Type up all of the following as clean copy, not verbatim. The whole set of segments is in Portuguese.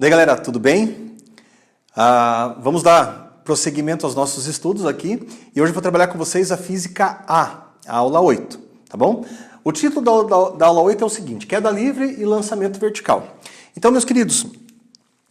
Daí, galera, tudo bem? Vamos dar prosseguimento aos nossos estudos aqui. E hoje eu vou trabalhar com vocês a Física A aula 8, tá bom? O título da aula 8 é o seguinte: queda livre e lançamento vertical. Então, meus queridos,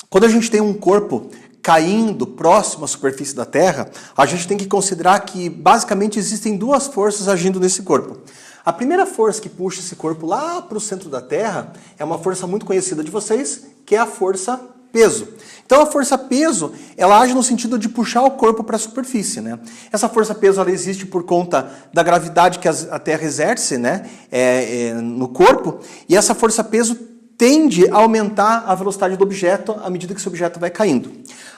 quando a gente tem um corpo caindo próximo à superfície da Terra, a gente tem que considerar que, basicamente, existem duas forças agindo nesse corpo. A primeira força que puxa esse corpo lá para o centro da Terra é uma força muito conhecida de vocês, que é a força peso. Então a força peso, ela age no sentido de puxar o corpo para a superfície, né? Essa força peso, ela existe por conta da gravidade que a Terra exerce, né, no corpo, e essa força peso tende a aumentar a velocidade do objeto à medida que esse objeto vai caindo.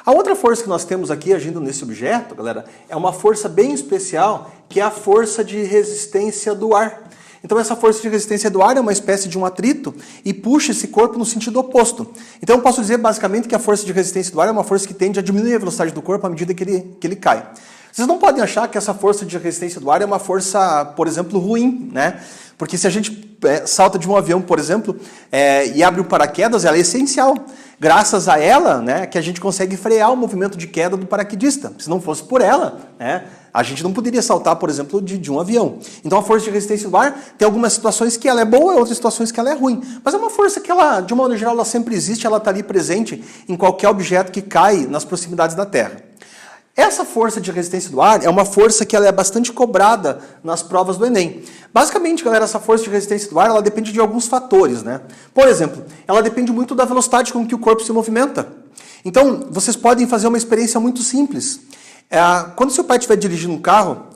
A outra força que nós temos aqui agindo nesse objeto, galera, é uma força bem especial, que é a força de resistência do ar. Então essa força de resistência do ar é uma espécie de um atrito e puxa esse corpo no sentido oposto. Então eu posso dizer basicamente que a força de resistência do ar é uma força que tende a diminuir a velocidade do corpo à medida que ele cai. Vocês não podem achar que essa força de resistência do ar é uma força, por exemplo, ruim, né? Porque se a gente salta de um avião, por exemplo, e abre o paraquedas, ela é essencial. Graças a ela, né, que a gente consegue frear o movimento de queda do paraquedista. Se não fosse por ela, né, a gente não poderia saltar, por exemplo, de um avião. Então a força de resistência do ar tem algumas situações que ela é boa e outras situações que ela é ruim. Mas é uma força que ela, de uma maneira geral, ela sempre existe, ela está ali presente em qualquer objeto que cai nas proximidades da Terra. Essa força de resistência do ar é uma força que ela é bastante cobrada nas provas do Enem. Basicamente, galera, essa força de resistência do ar, ela depende de alguns fatores, né? Por exemplo, ela depende muito da velocidade com que o corpo se movimenta. Então, vocês podem fazer uma experiência muito simples. Quando seu pai estiver dirigindo um carro,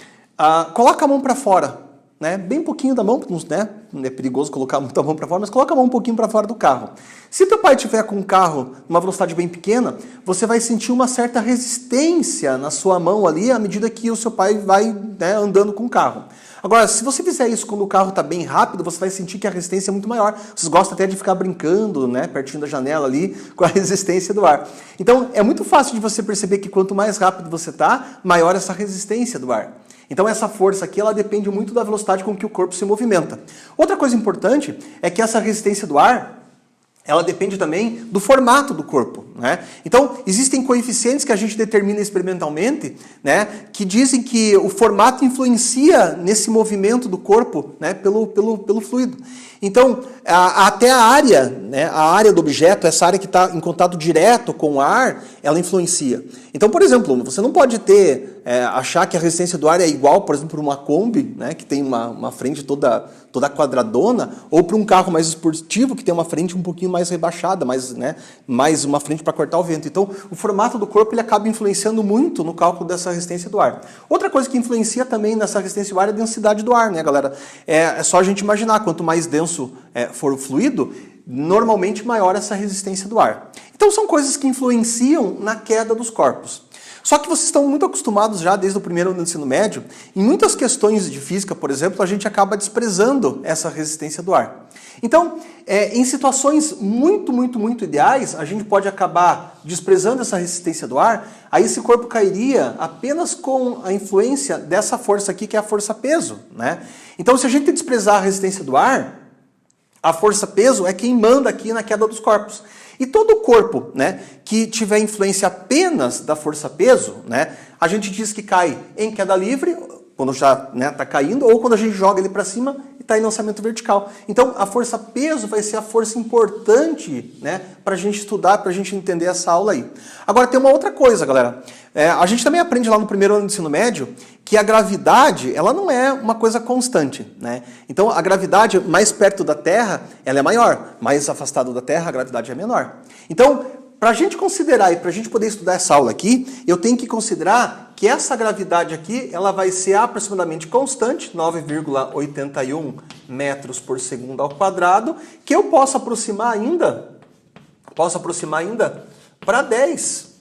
coloca a mão para fora, né? Bem pouquinho da mão, né? Não é perigoso colocar muita mão para fora, mas coloca a mão um pouquinho para fora do carro. Se teu pai estiver com um carro numa velocidade bem pequena, você vai sentir uma certa resistência na sua mão ali à medida que o seu pai vai, né, andando com o carro. Agora, se você fizer isso quando o carro está bem rápido, você vai sentir que a resistência é muito maior. Vocês gostam até de ficar brincando, né, pertinho da janela ali, com a resistência do ar. Então, é muito fácil de você perceber que quanto mais rápido você está, maior essa resistência do ar. Então essa força aqui, ela depende muito da velocidade com que o corpo se movimenta. Outra coisa importante é que essa resistência do ar, ela depende também do formato do corpo, né? Então, existem coeficientes que a gente determina experimentalmente, né, que dizem que o formato influencia nesse movimento do corpo, né, pelo fluido. Então, até a área, né, a área do objeto, essa área que está em contato direto com o ar, ela influencia. Então, por exemplo, você não pode achar que a resistência do ar é igual, por exemplo, para uma Kombi, né, que tem uma frente toda quadradona, ou para um carro mais esportivo, que tem uma frente um pouquinho mais rebaixada, mais uma frente para cortar o vento. Então, o formato do corpo, ele acaba influenciando muito no cálculo dessa resistência do ar. Outra coisa que influencia também nessa resistência do ar é a densidade do ar, né, galera? É só a gente imaginar, quanto mais denso for o fluido, normalmente maior essa resistência do ar. Então, são coisas que influenciam na queda dos corpos. Só que vocês estão muito acostumados já desde o primeiro ano do ensino médio, em muitas questões de física, por exemplo, a gente acaba desprezando essa resistência do ar. Então, em situações muito ideais, a gente pode acabar desprezando essa resistência do ar, aí esse corpo cairia apenas com a influência dessa força aqui, que é a força peso, né? Então, se a gente desprezar a resistência do ar, a força peso é quem manda aqui na queda dos corpos. E todo corpo, né, que tiver influência apenas da força peso, né, a gente diz que cai em queda livre, quando já está caindo, ou quando a gente joga ele para cima e está em lançamento vertical. Então, a força peso vai ser a força importante, né, para a gente estudar, para a gente entender essa aula aí. Agora, tem uma outra coisa, galera. A gente também aprende lá no primeiro ano do ensino médio que a gravidade, ela não é uma coisa constante, né? Então, a gravidade mais perto da Terra, ela é maior. Mais afastado da Terra, a gravidade é menor. Então, para a gente considerar e para a gente poder estudar essa aula aqui, eu tenho que considerar que essa gravidade aqui, ela vai ser aproximadamente constante, 9,81 metros por segundo ao quadrado, que eu posso aproximar ainda para 10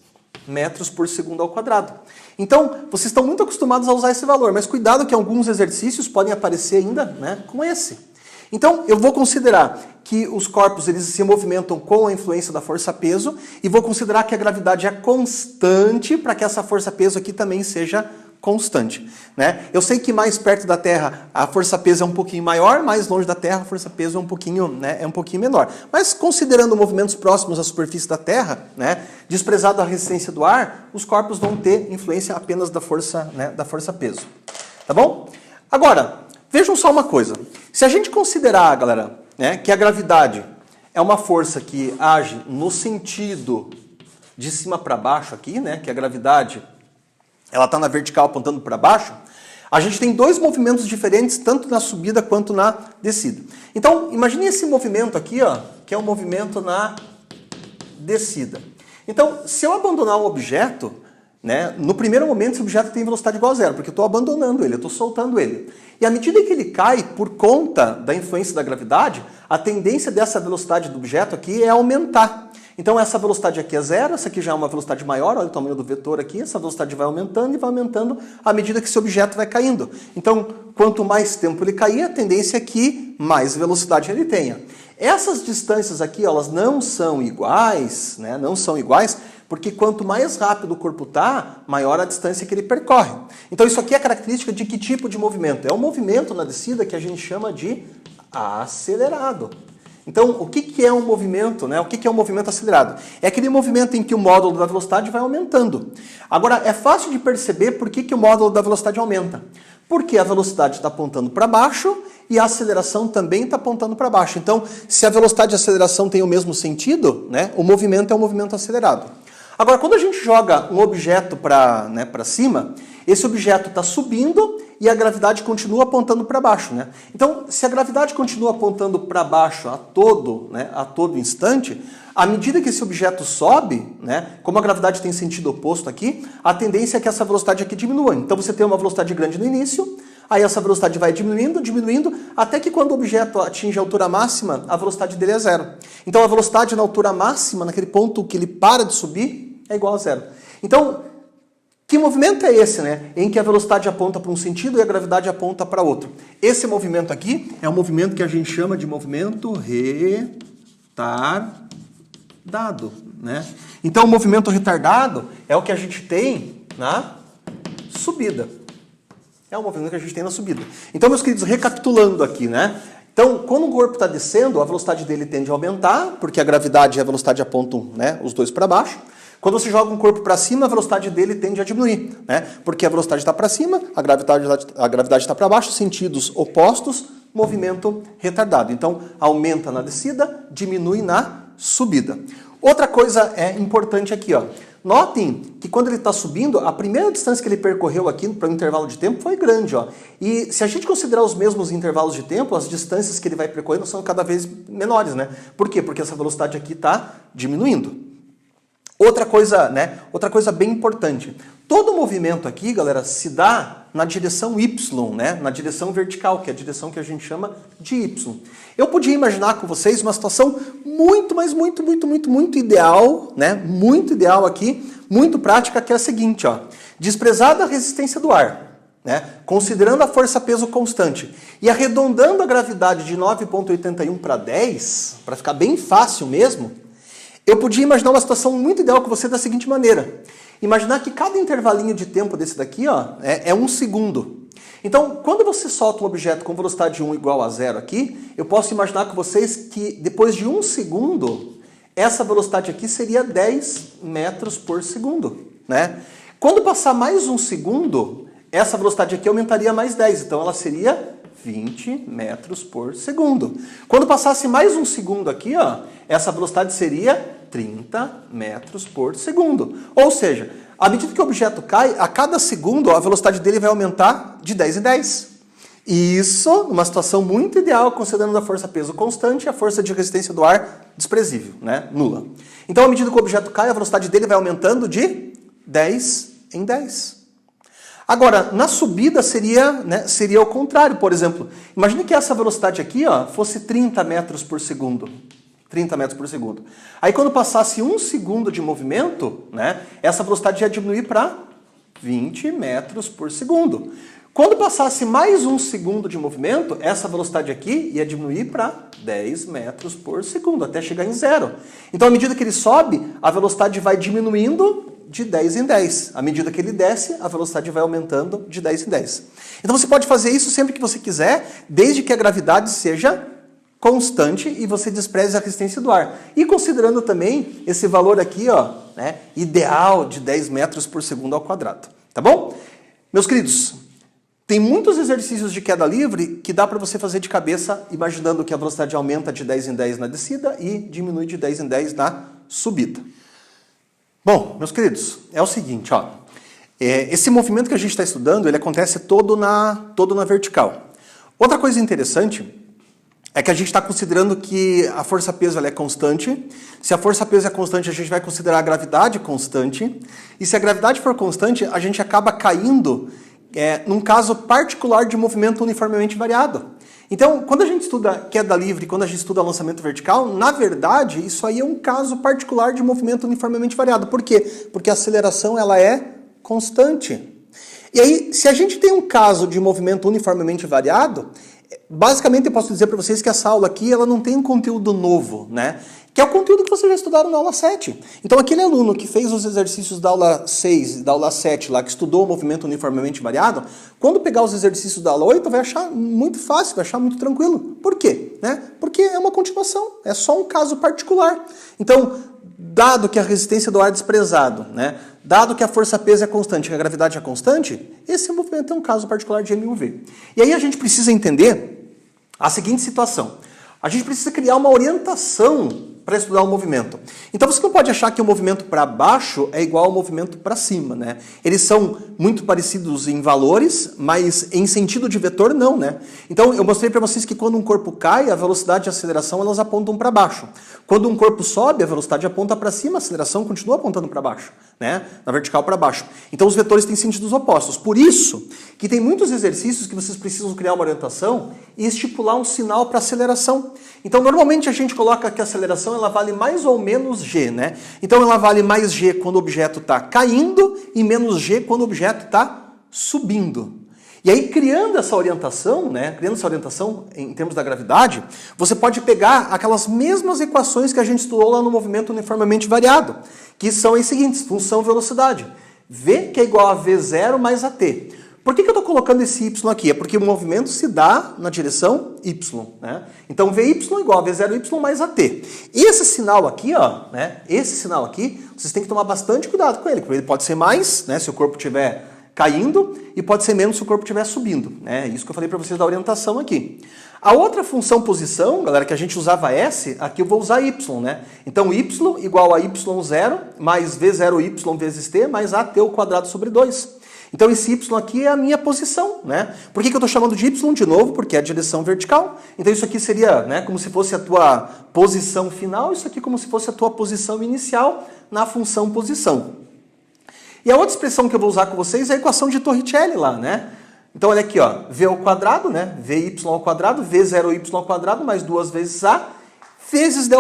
metros por segundo ao quadrado. Então, vocês estão muito acostumados a usar esse valor, mas cuidado que alguns exercícios podem aparecer ainda, né, com esse. Então, eu vou considerar que os corpos eles se movimentam com a influência da força-peso e vou considerar que a gravidade é constante para que essa força-peso aqui também seja constante, né? Eu sei que mais perto da Terra a força-peso é um pouquinho maior, mais longe da Terra a força-peso é um pouquinho, né, é um pouquinho menor. Mas considerando movimentos próximos à superfície da Terra, né, desprezado a resistência do ar, os corpos vão ter influência apenas da força, né, da força-peso. Tá bom? Agora, vejam só uma coisa. Se a gente considerar, galera, né, que a gravidade é uma força que age no sentido de cima para baixo aqui, né, que a gravidade ela está na vertical apontando para baixo, a gente tem dois movimentos diferentes, tanto na subida quanto na descida. Então, imagine esse movimento aqui, ó, que é um movimento na descida. Então, se eu abandonar um objeto, né, no primeiro momento esse objeto tem velocidade igual a zero, porque eu estou abandonando ele, eu estou soltando ele. E à medida que ele cai, por conta da influência da gravidade, a tendência dessa velocidade do objeto aqui é aumentar. Então essa velocidade aqui é zero, essa aqui já é uma velocidade maior, olha o tamanho do vetor aqui, essa velocidade vai aumentando e vai aumentando à medida que esse objeto vai caindo. Então, quanto mais tempo ele cair, a tendência é que mais velocidade ele tenha. Essas distâncias aqui, elas não são iguais, né? Não são iguais, porque quanto mais rápido o corpo está, maior a distância que ele percorre. Então isso aqui é característica de que tipo de movimento? É um movimento na descida que a gente chama de acelerado. Então, o que é um movimento, né? O que é um movimento acelerado? É aquele movimento em que o módulo da velocidade vai aumentando. Agora, é fácil de perceber por que o módulo da velocidade aumenta. Porque a velocidade está apontando para baixo e a aceleração também está apontando para baixo. Então, se a velocidade e a aceleração têm o mesmo sentido, né, o movimento é um movimento acelerado. Agora, quando a gente joga um objeto para, né, para cima, esse objeto está subindo e a gravidade continua apontando para baixo, né? Então, se a gravidade continua apontando para baixo a todo instante, à medida que esse objeto sobe, né, como a gravidade tem sentido oposto aqui, a tendência é que essa velocidade aqui diminua. Então, você tem uma velocidade grande no início, aí essa velocidade vai diminuindo, diminuindo, até que quando o objeto atinge a altura máxima, a velocidade dele é zero. Então, a velocidade na altura máxima, naquele ponto que ele para de subir, é igual a zero. Então, que movimento é esse, né? Em que a velocidade aponta para um sentido e a gravidade aponta para outro. Esse movimento aqui é um movimento que a gente chama de movimento retardado, né? Então, o movimento retardado é o que a gente tem na subida. É o movimento que a gente tem na subida. Então, meus queridos, recapitulando aqui, né? Então, quando o corpo está descendo, a velocidade dele tende a aumentar, porque a gravidade e a velocidade apontam, né, os dois para baixo. Quando você joga um corpo para cima, a velocidade dele tende a diminuir, né? Porque a velocidade está para cima, a gravidade está para baixo, sentidos opostos, movimento retardado. Então, aumenta na descida, diminui na subida. Outra coisa importante aqui, ó. Notem que quando ele está subindo, a primeira distância que ele percorreu aqui para um intervalo de tempo foi grande, ó. E se a gente considerar os mesmos intervalos de tempo, as distâncias que ele vai percorrendo são cada vez menores, né? Por quê? Porque essa velocidade aqui está diminuindo. Outra coisa, né? Outra coisa bem importante. Todo movimento aqui, galera, se dá na direção Y, né? Na direção vertical, que é a direção que a gente chama de Y. Eu podia imaginar com vocês uma situação muito ideal, né? Muito ideal aqui, muito prática, que é a seguinte, ó. Desprezada a resistência do ar, né? Considerando a força-peso constante e arredondando a gravidade de 9,81 para 10, para ficar bem fácil mesmo, eu podia imaginar uma situação muito ideal com você da seguinte maneira. Imaginar que cada intervalinho de tempo desse daqui, ó, é 1 segundo. Então, quando você solta um objeto com velocidade 1 igual a 0 aqui, eu posso imaginar com vocês que depois de 1 segundo, essa velocidade aqui seria 10 metros por segundo, né? Quando passar mais 1 segundo, essa velocidade aqui aumentaria mais 10, então ela seria 20 metros por segundo. Quando passasse mais 1 segundo aqui, ó, essa velocidade seria 30 metros por segundo. Ou seja, à medida que o objeto cai, a cada segundo a velocidade dele vai aumentar de 10 em 10. Isso numa situação muito ideal, considerando a força-peso constante e a força de resistência do ar desprezível, né? Nula. Então, à medida que o objeto cai, a velocidade dele vai aumentando de 10 em 10. Agora, na subida seria, né, seria o contrário, por exemplo. Imagine que essa velocidade aqui, ó, fosse 30 metros por segundo. 30 metros por segundo. Aí quando passasse 1 segundo de movimento, né, essa velocidade ia diminuir para 20 metros por segundo. Quando passasse mais 1 segundo de movimento, essa velocidade aqui ia diminuir para 10 metros por segundo, até chegar em 0. Então, à medida que ele sobe, a velocidade vai diminuindo de 10 em 10. À medida que ele desce, a velocidade vai aumentando de 10 em 10. Então você pode fazer isso sempre que você quiser, desde que a gravidade seja constante e você despreze a resistência do ar. E considerando também esse valor aqui, ó, né, ideal de 10 metros por segundo ao quadrado. Tá bom? Meus queridos, tem muitos exercícios de queda livre que dá para você fazer de cabeça, imaginando que a velocidade aumenta de 10 em 10 na descida e diminui de 10 em 10 na subida. Bom, meus queridos, é o seguinte, ó. Esse movimento que a gente está estudando, ele acontece todo na vertical. Outra coisa interessante é que a gente está considerando que a força-peso é constante. Se a força-peso é constante, a gente vai considerar a gravidade constante. E se a gravidade for constante, a gente acaba caindo num caso particular de movimento uniformemente variado. Então, quando a gente estuda queda livre, quando a gente estuda lançamento vertical, na verdade, isso aí é um caso particular de movimento uniformemente variado. Por quê? Porque a aceleração ela é constante. E aí, se a gente tem um caso de movimento uniformemente variado, basicamente eu posso dizer para vocês que essa aula aqui ela não tem um conteúdo novo, né? Que é o conteúdo que vocês já estudaram na aula 7. Então aquele aluno que fez os exercícios da aula 6 e da aula 7 lá, que estudou o movimento uniformemente variado, quando pegar os exercícios da aula 8 vai achar muito fácil, vai achar muito tranquilo. Por quê? Né? Porque é uma continuação, é só um caso particular. Então, dado que a resistência do ar é desprezado, né? Dado que a força-peso é constante, que a gravidade é constante, esse movimento é um caso particular de M1V. E aí a gente precisa entender a seguinte situação. A gente precisa criar uma orientação para estudar o movimento. Então você não pode achar que o movimento para baixo é igual ao movimento para cima, né? Eles são muito parecidos em valores, mas em sentido de vetor não, né? Então eu mostrei para vocês que quando um corpo cai, a velocidade e a aceleração elas apontam para baixo. Quando um corpo sobe, a velocidade aponta para cima, a aceleração continua apontando para baixo, né? Na vertical para baixo. Então os vetores têm sentidos opostos. Por isso que tem muitos exercícios que vocês precisam criar uma orientação e estipular um sinal para aceleração. Então normalmente a gente coloca que a aceleração ela vale mais ou menos g, né? Então ela vale mais g quando o objeto está caindo e menos g quando o objeto está subindo. E aí, criando essa orientação, né? Criando essa orientação em termos da gravidade, você pode pegar aquelas mesmas equações que a gente estudou lá no movimento uniformemente variado, que são as seguintes: função velocidade. V que é igual a V0 mais AT. Por que eu estou colocando esse y aqui? É porque o movimento se dá na direção y, né? Então, Vy igual a V0y mais AT. E esse sinal aqui, ó, né? Esse sinal aqui, vocês têm que tomar bastante cuidado com ele, porque ele pode ser mais, né? Se o corpo estiver caindo, e pode ser menos se o corpo estiver subindo, né? Isso que eu falei para vocês da orientação aqui. A outra função posição, galera, que a gente usava S, aqui eu vou usar y, né? Então, y igual a y0 mais V0y vezes t mais AT ao quadrado sobre 2. Então esse y aqui é a minha posição, né? Por que eu estou chamando de y de novo? Porque é a direção vertical. Então isso aqui seria, né, como se fosse a tua posição final, isso aqui como se fosse a tua posição inicial na função posição. E a outra expressão que eu vou usar com vocês é a equação de Torricelli lá, né? Então olha aqui, ó, v ao quadrado, né? Vy ao quadrado, v0y ao quadrado mais 2 vezes a vezes ΔY.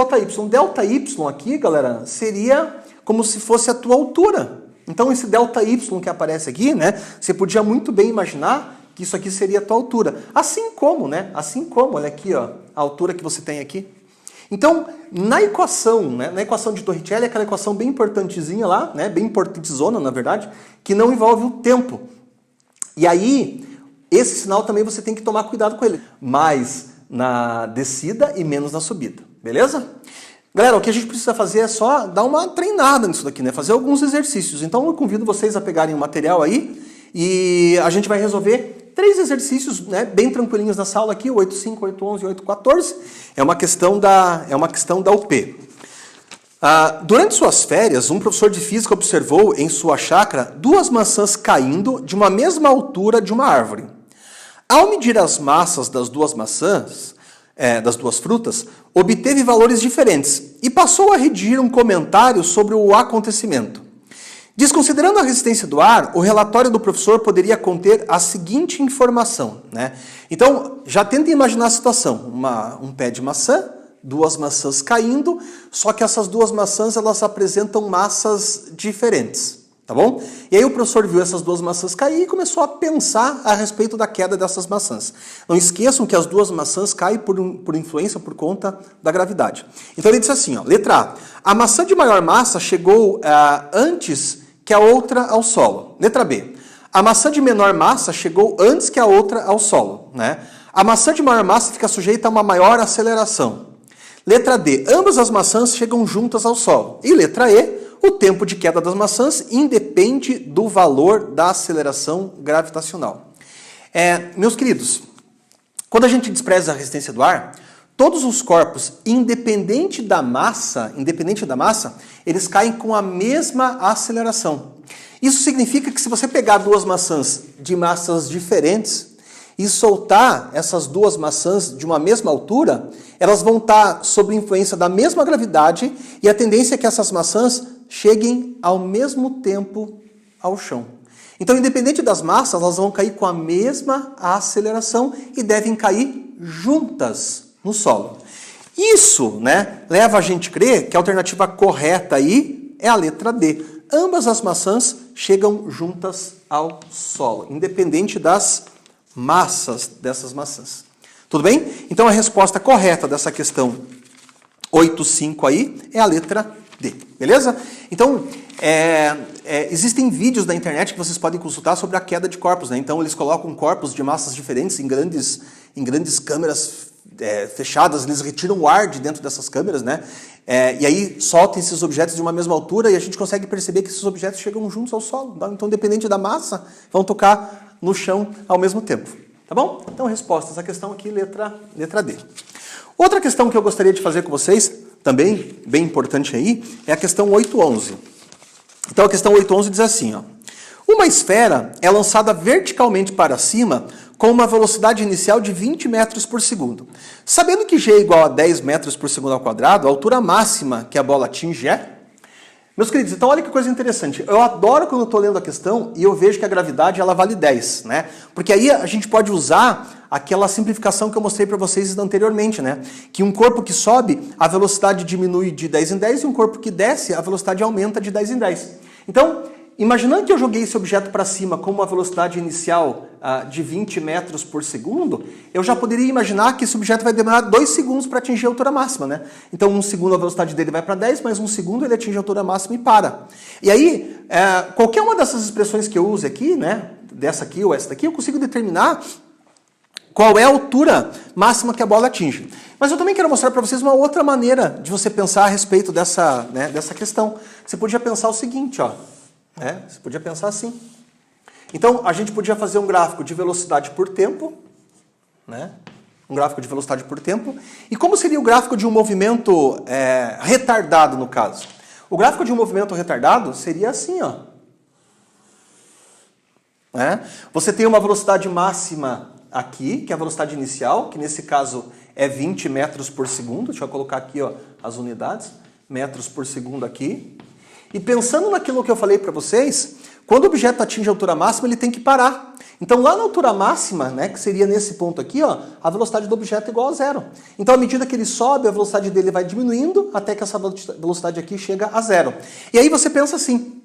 ΔY aqui, galera, seria como se fosse a tua altura. Então esse ΔY que aparece aqui, né, você podia muito bem imaginar que isso aqui seria a tua altura. Assim como, né, olha aqui, ó, a altura que você tem aqui. Então, na equação, né, na equação de Torricelli, aquela equação bem importantezinha lá, né, bem importantezona, na verdade, que não envolve o tempo. E aí, esse sinal também você tem que tomar cuidado com ele. Mais na descida e menos na subida, beleza? Galera, o que a gente precisa fazer é só dar uma treinada nisso daqui, né? Fazer alguns exercícios. Então eu convido vocês a pegarem o material aí e a gente vai resolver 3 exercícios, né, bem tranquilinhos nessa aula aqui, o 8.5, 8.11 e 8.14. É uma questão da UP. Durante suas férias, um professor de física observou em sua chácara 2 maçãs caindo de uma mesma altura de uma árvore. Ao medir as massas das 2 maçãs, das 2 frutas, obteve valores diferentes e passou a redigir um comentário sobre o acontecimento. Desconsiderando a resistência do ar, o relatório do professor poderia conter a seguinte informação, né? Então, já tenta imaginar a situação. Um pé de maçã, 2 maçãs caindo, só que essas 2 maçãs elas apresentam massas diferentes. Tá bom? E aí o professor viu essas 2 maçãs cair e começou a pensar a respeito da queda dessas maçãs. Não esqueçam que as 2 maçãs caem por influência, por conta da gravidade. Então ele disse assim, ó, letra A. A maçã de maior massa chegou antes que a outra ao solo. Letra B. A maçã de menor massa chegou antes que a outra ao solo, né? A maçã de maior massa fica sujeita a uma maior aceleração. Letra D. Ambas as maçãs chegam juntas ao solo. E letra E. O tempo de queda das maçãs independe do valor da aceleração gravitacional. Meus queridos, quando a gente despreza a resistência do ar, todos os corpos, independente da massa, eles caem com a mesma aceleração. Isso significa que se você pegar duas maçãs de massas diferentes e soltar essas duas maçãs de uma mesma altura, elas vão estar sob influência da mesma gravidade e a tendência é que essas maçãs cheguem ao mesmo tempo ao chão. Então, independente das massas, elas vão cair com a mesma aceleração e devem cair juntas no solo. Isso, né, leva a gente a crer que a alternativa correta aí é a letra D. Ambas as maçãs chegam juntas ao solo, independente das massas dessas maçãs. Tudo bem? Então a resposta correta dessa questão 8.5 aí é a letra D. Beleza? Então, existem vídeos na internet que vocês podem consultar sobre a queda de corpos, né? Então eles colocam corpos de massas diferentes em grandes câmeras fechadas, eles retiram o ar de dentro dessas câmeras, né? E aí soltam esses objetos de uma mesma altura e a gente consegue perceber que esses objetos chegam juntos ao solo. Tá? Então, dependente da massa, vão tocar no chão ao mesmo tempo. Tá bom? Então, respostas à questão aqui, letra D. Outra questão que eu gostaria de fazer com vocês, também bem importante aí, é a questão 8.11. Então, a questão 8.11 diz assim, ó. Uma esfera é lançada verticalmente para cima com uma velocidade inicial de 20 metros por segundo. Sabendo que g é igual a 10 metros por segundo ao quadrado, a altura máxima que a bola atinge é... Meus queridos, então olha que coisa interessante. Eu adoro quando eu estou lendo a questão e eu vejo que a gravidade ela vale 10, né? Porque aí a gente pode usar aquela simplificação que eu mostrei para vocês anteriormente, né? Que um corpo que sobe, a velocidade diminui de 10 em 10 e um corpo que desce, a velocidade aumenta de 10 em 10. Então, imaginando que eu joguei esse objeto para cima com uma velocidade inicial de 20 metros por segundo, eu já poderia imaginar que esse objeto vai demorar 2 segundos para atingir a altura máxima, né? Então, 1 segundo a velocidade dele vai para 10, mais 1 segundo ele atinge a altura máxima e para. E aí, qualquer uma dessas expressões que eu use aqui, né? Dessa aqui ou essa daqui, eu consigo determinar qual é a altura máxima que a bola atinge. Mas eu também quero mostrar para vocês uma outra maneira de você pensar a respeito dessa questão. Você podia pensar o seguinte, ó. Você podia pensar assim. Então, a gente podia fazer um gráfico de velocidade por tempo, né? Um gráfico de velocidade por tempo. E como seria o gráfico de um movimento retardado, no caso? O gráfico de um movimento retardado seria assim, ó. Você tem uma velocidade máxima aqui, que é a velocidade inicial, que nesse caso é 20 metros por segundo. Deixa eu colocar aqui, ó, as unidades. Metros por segundo aqui. E pensando naquilo que eu falei para vocês, quando o objeto atinge a altura máxima, ele tem que parar. Então, lá na altura máxima, né, que seria nesse ponto aqui, ó, a velocidade do objeto é igual a 0. Então, à medida que ele sobe, a velocidade dele vai diminuindo, até que essa velocidade aqui chega a 0. E aí você pensa assim,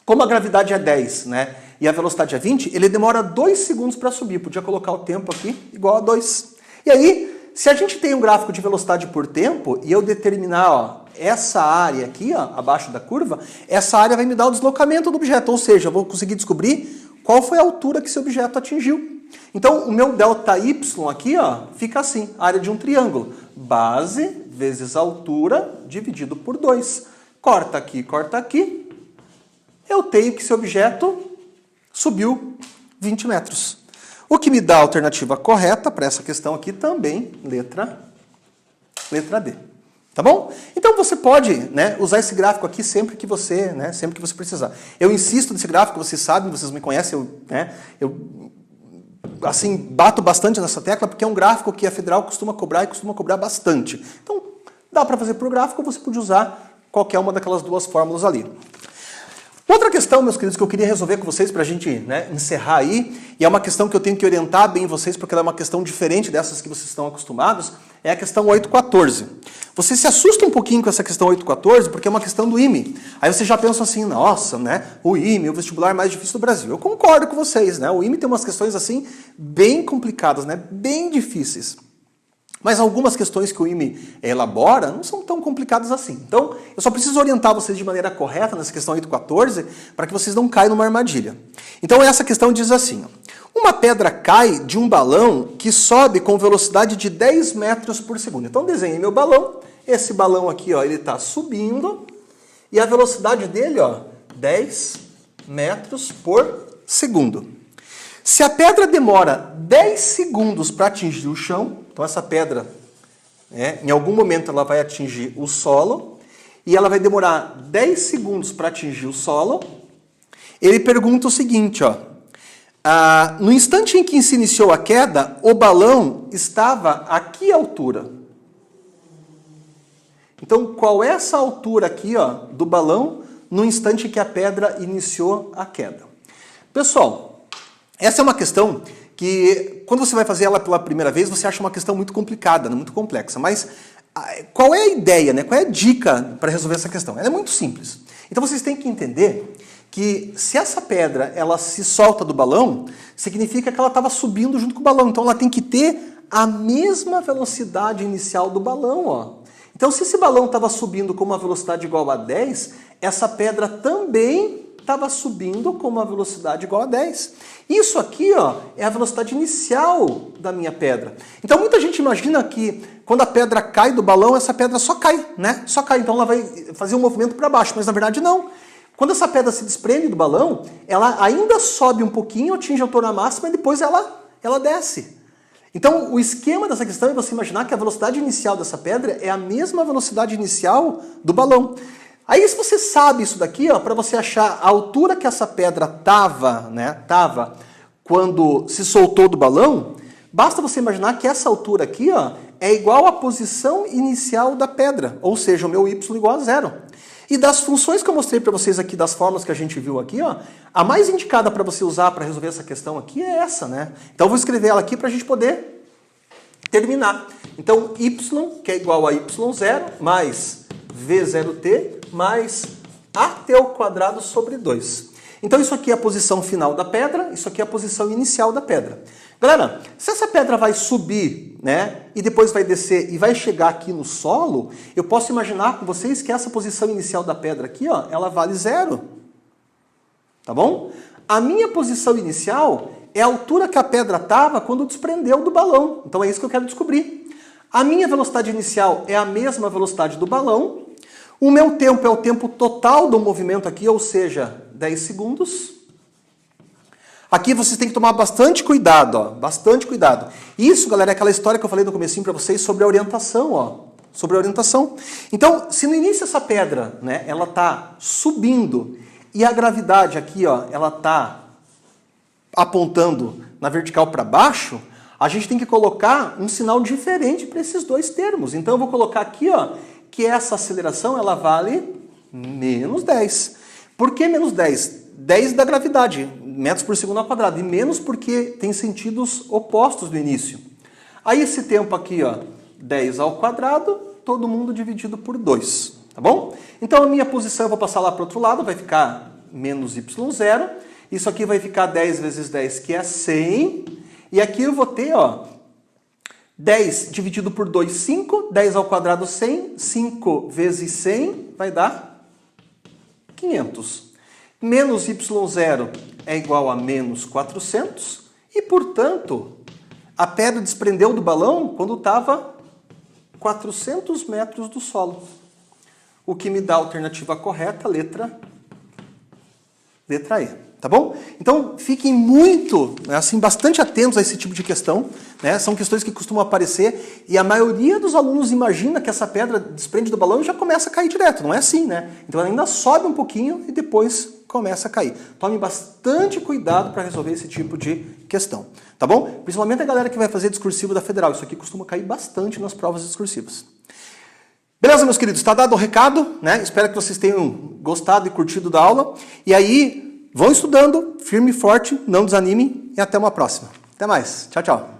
como a gravidade é 10, né, e a velocidade é 20, ele demora 2 segundos para subir. Podia colocar o tempo aqui igual a 2. E aí, se a gente tem um gráfico de velocidade por tempo, e eu determinar, ó, essa área aqui, ó, abaixo da curva, essa área vai me dar o deslocamento do objeto, ou seja, eu vou conseguir descobrir qual foi a altura que esse objeto atingiu. Então, o meu ΔY aqui, ó, fica assim, área de um triângulo. Base vezes altura dividido por 2. Corta aqui, eu tenho que esse objeto subiu 20 metros. O que me dá a alternativa correta para essa questão aqui também, letra D. Tá bom? Então você pode, né, usar esse gráfico aqui sempre que você precisar. Eu insisto nesse gráfico, vocês sabem, vocês me conhecem, eu assim, bato bastante nessa tecla porque é um gráfico que a Federal costuma cobrar e costuma cobrar bastante. Então, dá para fazer por gráfico, você pode usar qualquer uma daquelas duas fórmulas ali. Outra questão, meus queridos, que eu queria resolver com vocês para a gente, né, encerrar aí, e é uma questão que eu tenho que orientar bem vocês, porque ela é uma questão diferente dessas que vocês estão acostumados, é a questão 8.14. Você se assusta um pouquinho com essa questão 8.14, porque é uma questão do IME. Aí você já pensa assim, nossa, né, o IME, o vestibular mais difícil do Brasil. Eu concordo com vocês, né, o IME tem umas questões assim, bem complicadas, né, bem difíceis. Mas algumas questões que o IME elabora não são tão complicadas assim. Então, eu só preciso orientar vocês de maneira correta nessa questão 8.14 para que vocês não caiam numa armadilha. Então, essa questão diz assim, ó, uma pedra cai de um balão que sobe com velocidade de 10 metros por segundo. Então, desenhei meu balão. Esse balão aqui, ó, ele está subindo e a velocidade dele, ó, 10 metros por segundo. Se a demora 10 segundos para atingir o chão, então essa pedra, em algum momento ela vai atingir o solo, e ela vai demorar 10 segundos para atingir o solo, ele pergunta o seguinte, ó, no instante em que se iniciou a queda, o balão estava a que altura? Então, qual é essa altura aqui, ó, do balão no instante que a pedra iniciou a queda? Pessoal, essa é uma questão que, quando você vai fazer ela pela primeira vez, você acha uma questão muito complicada, muito complexa. Mas qual é a ideia, né? Qual é a dica para resolver essa questão? Ela é muito simples. Então vocês têm que entender que se essa pedra ela se solta do balão, significa que ela estava subindo junto com o balão. Então ela tem que ter a mesma velocidade inicial do balão, ó. Então se esse balão estava subindo com uma velocidade igual a 10, essa pedra também estava subindo com uma velocidade igual a 10. Isso aqui, ó, é a velocidade inicial da minha pedra. Então muita gente imagina que quando a pedra cai do balão, essa pedra só cai, né? Só cai, então ela vai fazer um movimento para baixo, mas na verdade não. Quando essa pedra se desprende do balão, ela ainda sobe um pouquinho, atinge a altura máxima e depois ela desce. Então o esquema dessa questão é você imaginar que a velocidade inicial dessa pedra é a mesma velocidade inicial do balão. Aí se você sabe isso daqui, ó, para você achar a altura que essa pedra tava quando se soltou do balão, basta você imaginar que essa altura aqui, ó, é igual à posição inicial da pedra, ou seja, o meu y igual a 0. E das funções que eu mostrei para vocês aqui, das fórmulas que a gente viu aqui, ó, a mais indicada para você usar para resolver essa questão aqui é essa, né? Então eu vou escrever ela aqui para a gente poder terminar. Então y, que é igual a y0, mais v0t, mais at ao quadrado sobre 2. Então isso aqui é a posição final da pedra, isso aqui é a posição inicial da pedra. Galera, se essa pedra vai subir, né, e depois vai descer e vai chegar aqui no solo, eu posso imaginar com vocês que essa posição inicial da pedra aqui, ó, ela vale 0. Tá bom? A minha posição inicial é a altura que a pedra estava quando desprendeu do balão. Então é isso que eu quero descobrir. A minha velocidade inicial é a mesma velocidade do balão. O meu tempo é o tempo total do movimento aqui, ou seja, 10 segundos. Aqui vocês têm que tomar bastante cuidado, ó, bastante cuidado. Isso, galera, é aquela história que eu falei no comecinho para vocês sobre a orientação, ó, sobre a orientação. Então, se no início essa pedra, né, ela tá subindo e a gravidade aqui, ó, ela tá apontando na vertical para baixo, a gente tem que colocar um sinal diferente para esses dois termos. Então eu vou colocar aqui, ó, que essa aceleração ela vale menos 10. Por que menos 10? 10 da gravidade, metros por segundo ao quadrado, e menos porque tem sentidos opostos no início. Aí esse tempo aqui, ó, 10 ao quadrado, todo mundo dividido por 2, tá bom? Então a minha posição eu vou passar lá para o outro lado, vai ficar menos y0, isso aqui vai ficar 10 vezes 10, que é 100, e aqui eu vou ter, ó, 10 dividido por 2, 5, 10 ao quadrado 100, 5 vezes 100 vai dar 500. Menos y0 é igual a menos 400 e, portanto, a pedra desprendeu do balão quando estava 400 metros do solo. O que me dá a alternativa correta, letra E. Tá bom? Então, fiquem muito, assim, bastante atentos a esse tipo de questão, né? São questões que costumam aparecer e a maioria dos alunos imagina que essa pedra desprende do balão e já começa a cair direto. Não é assim, né? Então, ela ainda sobe um pouquinho e depois começa a cair. Tome bastante cuidado para resolver esse tipo de questão, tá bom? Principalmente a galera que vai fazer discursivo da Federal. Isso aqui costuma cair bastante nas provas discursivas. Beleza, meus queridos? Está dado o recado, né? Espero que vocês tenham gostado e curtido da aula. E aí, vão estudando, firme e forte, não desanimem e até uma próxima. Até mais. Tchau, tchau.